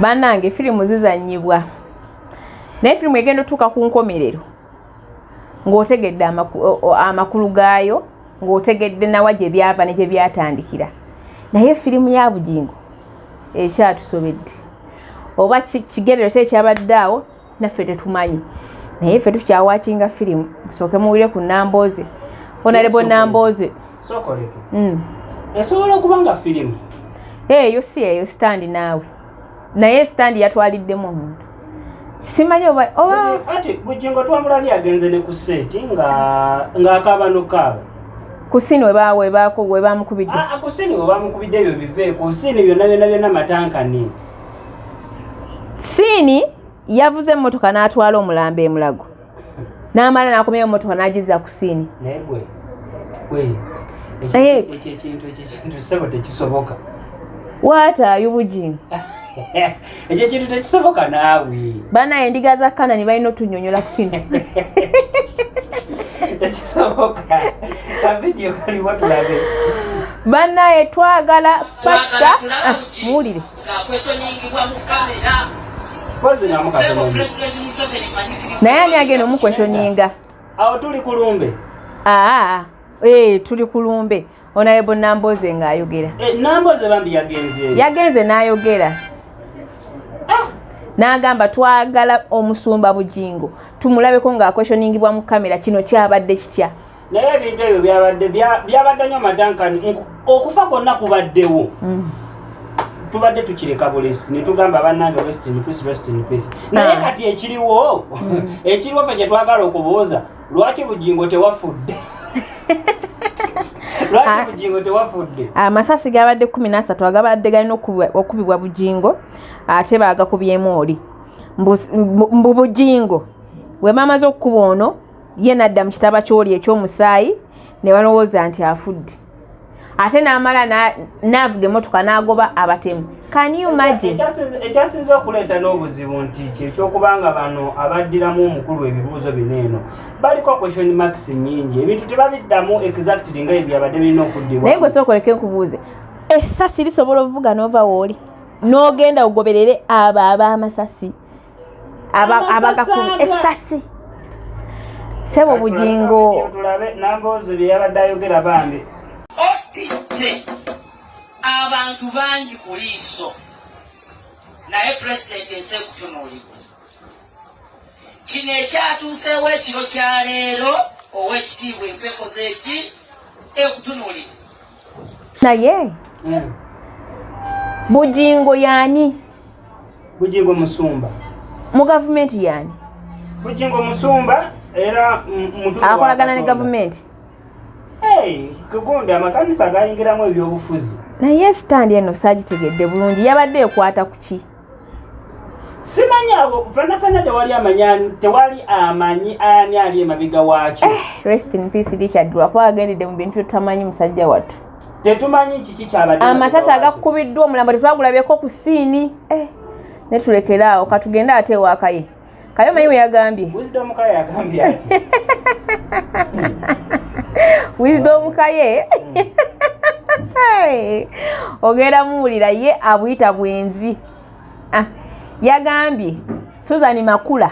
Bannange firimu zizannyibwa naye firimu egenda otuuka ku nkomerero ng'otegedde amakulu gaayo ng'otegedde nawa gye byava ne gye byatandikira naye firimu ya Bujingo ekyatusobedde oba kigerero ki ekyabadde awo naffe tetumanyi naye ffe tukyawakinga firimu musooke muwulire ku Nambooze Honorable Nambooze sokoleke esobola okuba nga firimu eyo si eyo standi naawe naye standi yatwaliddemu omuntu simanyi oba ati Bujingo twamulabye agenze ne ku seti ng'akaaba n'okaaba ku sini we bamukubidde ku sini we bamukubidde ebyo biveeko sini byonna matankani sini yavuze emmotoka n'atwala omulambo e Mulago n'amala n'akomyayo emmotoka n'agizza ku sini naye ekyo ekintu sebo tekisoboka waataayo Bujingo ekyo ekintu tekisoboka naawe banaye endiga za Kanani balina otunnyonnyola ku kino tekisoboka kavidiyo kaliwo tulabe banaye twagala pasta muwulire naye ani agenda omukweshoninga awo tuli kulumbe tuli kulumbe Honorable Nambooze ng'ayogera Nambooze bambi yagenze n'ayogera n'agamba twagala omusumba Bujingo tumulabeko ng'akweshoningibwa mu kamera kino kyabadde kitya naye ebintu ebyo byabadde nnyo matankani okufa kwonna kubaddewo tubadde tukireka bulesi ne tugamba bannange rest in peace naye kati ekiriwo ffe gye twagala okubooza lwaki Bujingo tewafudde lwaki Bujingo tewafudde amasasi gabadde 13 agabadde galina okubibwa Bujingo ate baagakubyemu oli mbu Bujingo we bamaze okukuba ono ye nadda mu kitaba ky'oli eky'omusaayi ne balowooza nti afudde ate n'amala n'avuga emmotoka n'agoba abatemu. Can you imagine? Ekyasinze okuleeta n'obuzibu nti ky'ekyokubanga bano abaddiramu omukulu ebibuuzo bineeno baliko question marks nnyingi ebintu tebabiddamu exactly nga ebyabadde birina okuddibwa. Naye gwe sooka oleke nkubuuze essasi lisobola okuvuga n'ova wooli n'ogenda ogoberere abo Amasasi abagakuba essasi sebo Bujingo tulabe Nambooze bye yabadde ayogera bambi otidde abantu bangi ku liiso naye pulezidenti ensi ekutunuulibwa kino ekyatuuseewo ekiro kya leero ow'ekitiibwa ensi ekoze eki ekutunuulibwa naye Bujingo yaani Bujingo musumba mu gavumenti yaani Bujingo musumba era akolagana ne gavumenti kugundi amakanisa gayingiramu ebyobufuzi naye sitandi eno saagitegedde bulungi yabadde ekwata ku ki simanyi abo fenafena tewali amanyi ani ali emabiga waakyo rest in peace Richard lwakuba agendedde mu bintu tutamanyi musajja wattu tetumanyi kiki kyabadde amasasi agakubiddwa omulambo tetwagulabyeko ku siini ne tulekeraawo katugende ate ewaakaye kayo manyi we yagambye Wisdom Kaye yagambye ati Wisdom Kaye ogera muwulira ye abuyita bwenzi yagambye Susan Makula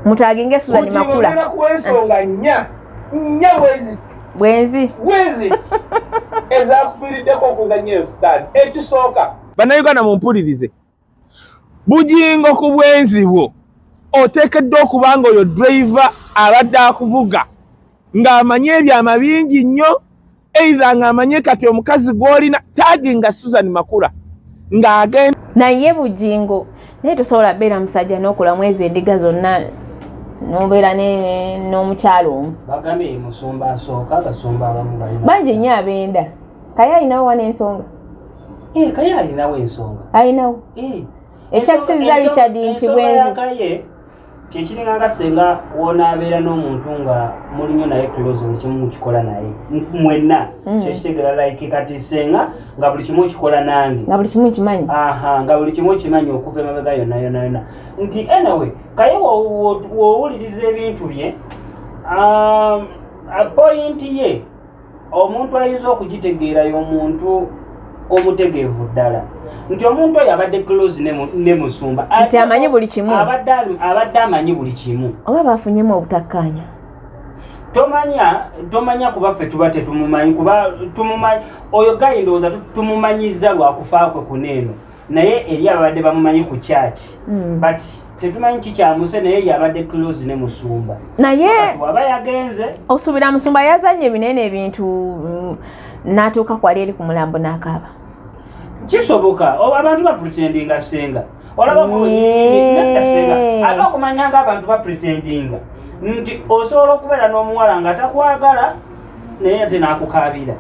mutaginge Susan Makula kwensonga nnya bwenzi ezakufiiriddeko okuzannya eyo sitani ekisooka bannayuganda mumpulirize Bujingo ku bwenzi bwo oteekeddwa okuba nga oyo driver abadde akuvuga ng'amanye ebyama bingi nnyo either ng'amanye kati omukazi gw'olina taginga Susan Makula ng'agenda naye Bujingo naye tosobola beera musajja n'okulamu ezo endiga zonna n'obeera n'omukyalo omu bagambye musumba asooka abasumba abamu balina bangi nnyo abenda Kaye alinawo wana ensonga Kaye alinawo ensonga alinawo ekyasizza Richard nti bwenzi kyekiringanga senga wonaabeera n'omuntu nga mulinyo naye close nekimu mukikola naye mwenna kyekitegera like kati senga nga buli kimu ekikola nange nga buli kimu kimanyi nga buli kimu ekimanyi okuva emabega yonna nti anyway Kaye wowuliriza ebintu bye point ye omuntu ayinza okugitegeera y'omuntu omutegeevu ddala nti omuntu oyo abadde close ne musumba nti amanyi buli kimu abadde amanyi buli kimu oba bafunyemu obutakkaanya tomanya kuba ffe tuba tetumumanyi kuba tumumanyi oyo gayi ndowooza tumumanyiza lwakufa kwe kuneeno naye eri abadde bamumanyi ku kyaki but tetumanyi kikyamuse naye yabadde close ne musumba naye waba yagenze osuubira musumba yazanye ebinene ebintu n'atuuka kwali eri ku mulambo n'akaaba kisoboka abantu bapretendinga senga olabaasenga ate okumanya nga abantu bapretendinga nti osobola okubeera n'omuwala nga takwagala naye ate n'akukaabira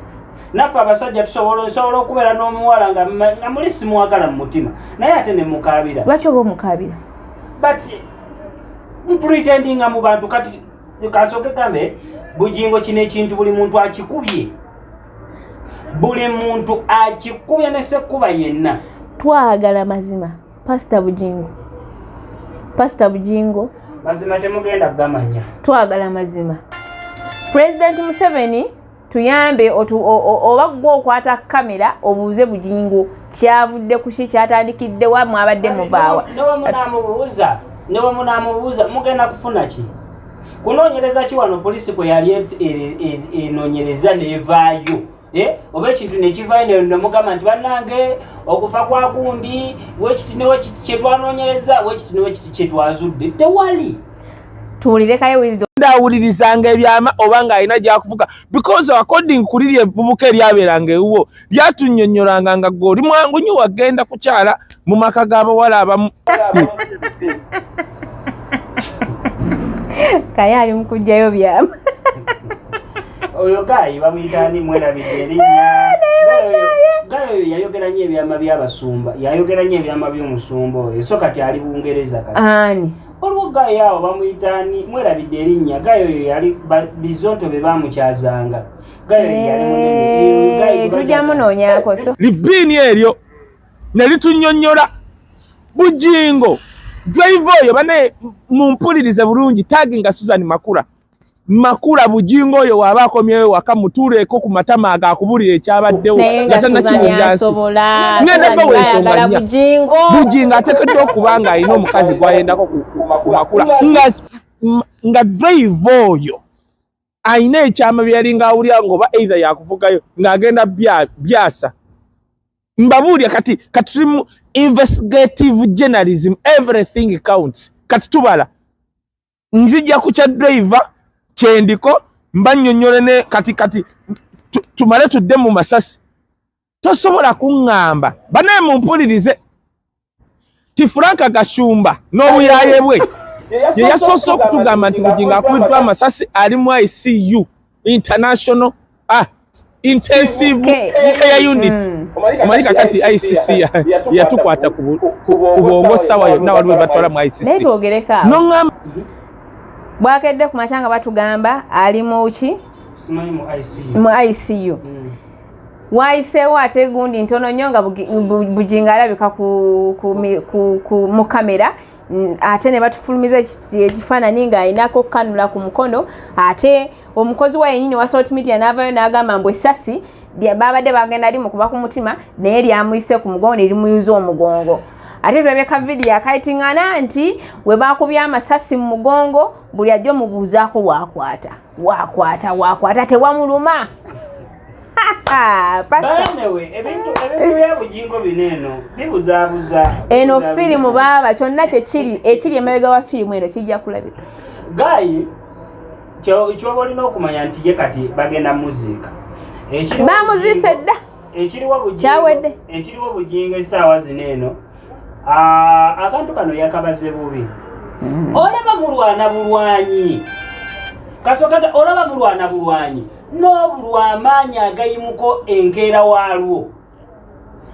naffe abasajja tusobola okubeera n'omuwala nga muli simuwagala mu mutima naye ate ne mukaabira lwaki oba omukaabira but mpretendinga mu bantu kati kasooke kambe Bujingo kino ekintu buli muntu akikubye ne sekkuba yenna twagala mazima Pastor Bujingo mazima temugenda kugamanya twagala mazima President Museveni tuyambe oba gwe okwata kamera obuuze Bujingo kyavudde kuki kyatandikidde wa mwabadde muvaawa ne wamunamubuuza mugenda kufuna ki kunoonyereza ki wano polisi kwe yali enoonyereza nevaayo oba ekintu nekivaayo nemugamba nti bannange okufa kwa gundi wekiti newekiti kyetwanoonyereza wekiti newekiti kyetwazudde tewali tuwulirekayo wisdom ndawulirizanga ebyama oba ng'alina gyakuvuga because according kuli ebubuka eryabeeranga ewuwo lyatunnyonnyolanga nga gwe oli mwangu nnyo wagenda kukyala mu maka g'abawala abamu kaya ali mukujjayo byama oyo gayi bamuyitani mwerabidde erinnya gayi oyo yayogera nnyo ebyama by'abasumba yayogera nnyo ebyama by'omusumba oyo so kati ali Bungereza kati ani olwo gayi awo bamuyitani mwerabidde erinnya gayi oyo yali bizonto be bamukyazanga gayi oyo yali munene tujja munoonyako so libbiini eryo ne litunnyonnyola Bujingo drive oyo bane mumpulirize bulungi taginga Susan Makula Bujingo oyo waba akomyeyo waka mutuuleeko ku matama agakubulira ekyabaddewo nga tannakiwulyansi ngenda baweesonganya Bujingo ateekeddwa okuba nga alina omukazi gw'ayendako ku Makula nga drive oyo alina ekyama bye yalinga awulira ng'oba either yakuvugayo ng'agenda byasa mbabuulya kati tuli mu investigative journalism everything counts kati tubala nzijja ku kya driver kyendiko mbannyonnyole ne kati tumale tudde mu Masasi tosobola kuŋŋamba banaye mumpulirize ti Frank Gashumba n'obuyaye bwe ye yasoose okutugamba nti Bujingo akubiddwa Amasasi ali mu ICU international intensive care unit omanyi kakati ICC yatukwata ku bwongo sawa yonna waliwo batwala mu ICC naye twogereka noŋŋamba bwakedde ku makyanga batugamba ali mu ki mu ICU wayiseewo ate gundi ntono nnyo nga Bujingo alabika mu kamera ate ne batufulumiza ekifaananyi ng'alinako kanula ku mukono ate omukozi wa yennyini wa Salt Media n'avaayo n'agamba mbu essasi babadde bagenda limukuba ku mutima naye lyamuyise ku mugongo ne limuyuza omugongo ate tulabye ka vidiyo akayitingana nti we baakubye amasasi mu mugongo buli ajja omubuuzaako waakwata tewamuluma ebintu bya Bujingo bineeno bibuzaabuza eno firimu baaba kyonna ekiri emabega wa firimu eno kijja kulabika gayi kyoba olina okumanya nti ye kati bagenda muziika bamuziise dda kyawedde ekiriwo Bujingo essaawa zino eno akantu kano yakabaze bubi olaba mulwana bulwanyi kasokaga olaba mulwana bulwanyi n'obulwa amaanyi agayimuko enkeera waalwo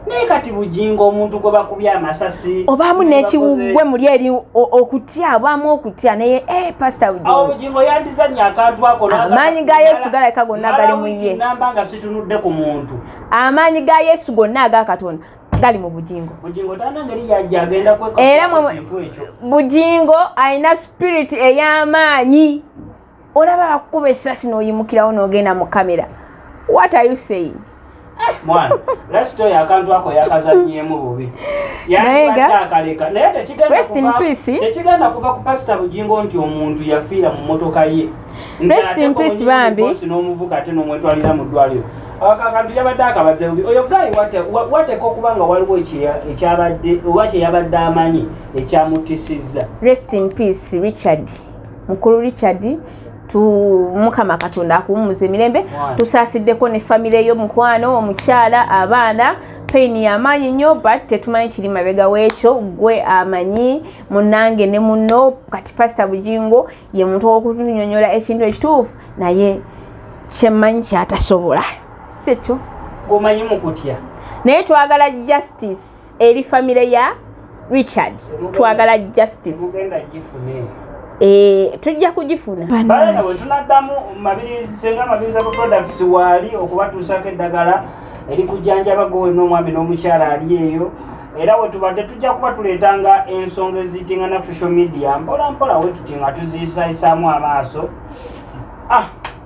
naye kati Bujingo omuntu gwe bakubye amasasi obaamu n'ekiwugwe muli eri okutya obaamu okutya naye Pastor Bujingo awo Bujingo yandizannya akantu ako amaanyi ga Yesu galabika gonna gali mu ye namba nga situnudde ku muntu amaanyi ga Yesu gonna aga Katonda gali mu Bujingo tana ngeri yajja agenda kweka era Bujingo alina spirit ey'amaanyi olaba bakuba essasi n'oyimukirawo n'ogenda mu kamera what are you saying Mwana, lasito yakantu ako yakazannyemu bubi. Nayenga Akaleka. Naye tekigenda kuva ku Pastor Bujingo nti omuntu yafiira mu motoka ye. Rest in peace bambi. N'omuvuga ate n'omwetwalira mu ddwaliro. Akantu yabadde akabaze bubi. Oyo gayi wateka okuba nga waliwo ekyabadde oba kye yabadde amanyi ekyamutisizza. Rest in peace Richard. Mukulu Richard. Mukama Katonda akuwummuza emirembe. Tusaasiddeko ne famire y'omukwano omukyala abaana paini y'amaanyi nnyo but tetumanyi kiri mabega w'ekyo gwe amanyi munnange ne munno kati Pastor Bujingo ye muntu w'okutunyonyola ekintu ekituufu naye kyemmanyi kyatasobola sekyo gomanyi mukutya naye twagala justice eri famire ya Richard twagala justice tujja kugifuna bana bwe tunaddamu senga mabirizi ku products waali okubatuusako eddagala erikujjanjaba gwe n'omwami n'omukyala ali eyo era we tubadde tujja kuba tuleetanga ensonga eziyitingana ku social media mpola mpola we tuti nga tuziyisaayisaamu amaaso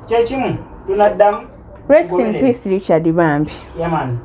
kyekimu tunaddamu rest in peace Richard Bambi yaman